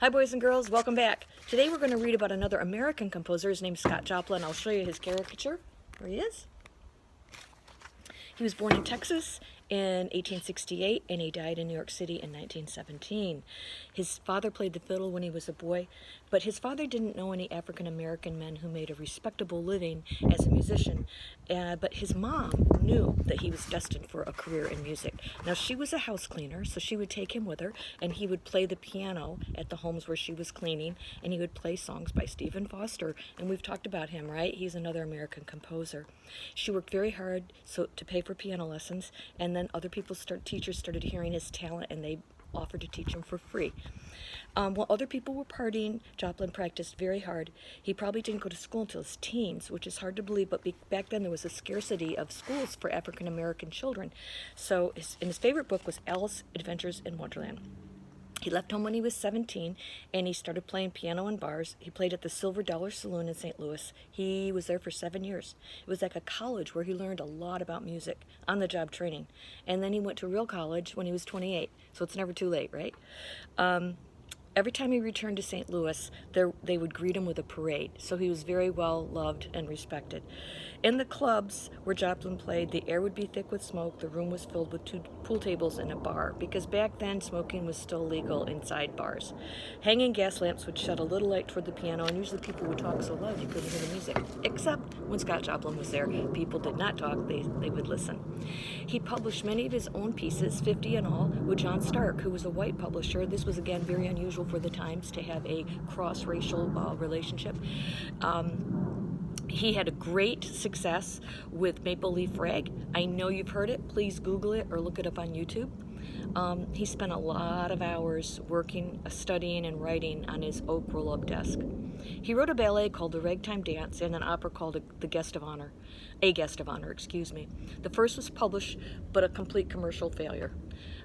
Hi boys and girls, welcome back. Today we're going to read about another American composer. His name's Scott Joplin. I'll show you his caricature. There he is. He was born in Texas in 1868 and he died in New York City in 1917. His father played the fiddle when he was a boy, but his father didn't know any African American men who made a respectable living as a musician. But his mom knew that he was destined for a career in music. Now she was a house cleaner, so she would take him with her and he would play the piano at the homes where she was cleaning, and he would play songs by Stephen Foster, and we've talked about him, right? He's another American composer. She worked very hard to pay for piano lessons, and then other teachers started hearing his talent and they offered to teach him for free. While other people were partying, Joplin practiced very hard. He probably didn't go to school until his teens, which is hard to believe, but back then there was a scarcity of schools for African American children. So his favorite book was Alice's Adventures in Wonderland. He left home when he was 17, and he started playing piano in bars. He played at the Silver Dollar Saloon in St. Louis. He was there for 7 years. It was like a college where he learned a lot about music, on-the-job training. And then he went to real college when he was 28, so it's never too late, right? Every time he returned to St. Louis, they would greet him with a parade, so he was very well loved and respected. In the clubs where Joplin played, the air would be thick with smoke. The room was filled with 2 pool tables and a bar, because back then smoking was still legal inside bars. Hanging gas lamps would shed a little light toward the piano, and usually people would talk so loud you couldn't hear the music. Except when Scott Joplin was there, people did not talk, they would listen. He published many of his own pieces, 50 in all, with John Stark, who was a white publisher. This was again very unusual for the times to have a cross-racial relationship. He had a great success with Maple Leaf Rag. I know you've heard it. Please Google it or look it up on YouTube. He spent a lot of hours working, studying, and writing on his oak roll-up desk. He wrote a ballet called The Ragtime Dance and an opera called A Guest of Honor. The first was published, but a complete commercial failure.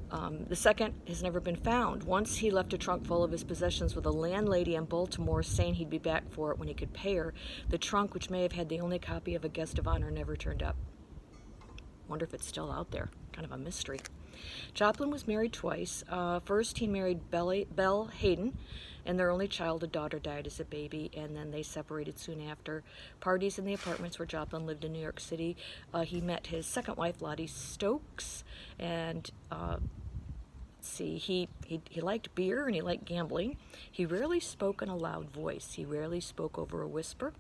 The second has never been found. Once he left a trunk full of his possessions with a landlady in Baltimore, saying he'd be back for it when he could pay her. The trunk, which may have had the only copy of A Guest of Honor, never turned up. Wonder if it's still out there. Kind of a mystery. Joplin was married twice. First, he married Belle Hayden, and their only child, a daughter, died as a baby, and then they separated soon after. Parties in the apartments where Joplin lived in New York City. He met his second wife, Lottie Stokes, and he liked beer and he liked gambling. He rarely spoke in a loud voice. He rarely spoke over a whisper,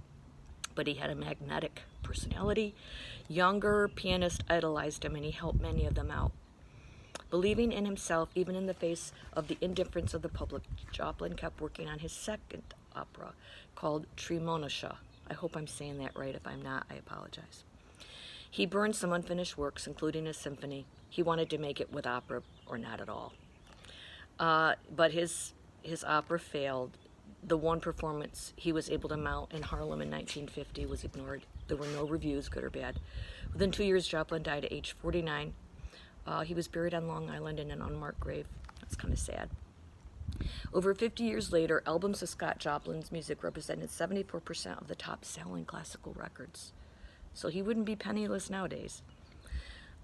but he had a magnetic personality. Younger pianists idolized him, and he helped many of them out. Believing in himself, even in the face of the indifference of the public, Joplin kept working on his second opera called Tremonisha. I hope I'm saying that right. If I'm not, I apologize. He burned some unfinished works, including a symphony. He wanted to make it with opera or not at all. But his opera failed. The one performance he was able to mount in Harlem in 1950 was ignored. There were no reviews, good or bad. Within 2 years, Joplin died at age 49. He was buried on Long Island in an unmarked grave. That's kind of sad. Over 50 years later, albums of Scott Joplin's music represented 74% of the top-selling classical records. So he wouldn't be penniless nowadays.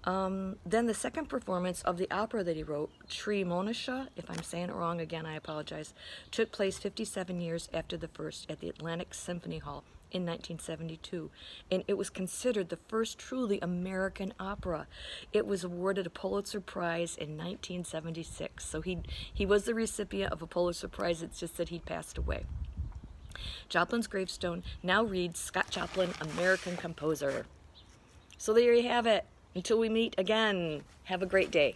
Then the second performance of the opera that he wrote, Tremonisha, if I'm saying it wrong again, I apologize, took place 57 years after the first at the Atlantic Symphony Hall in 1972, and it was considered the first truly American opera. It was awarded a Pulitzer Prize in 1976, so he was the recipient of a Pulitzer Prize. It's just that he passed away. Joplin's gravestone now reads, Scott Joplin, American composer. So there you have it. Until we meet again, have a great day.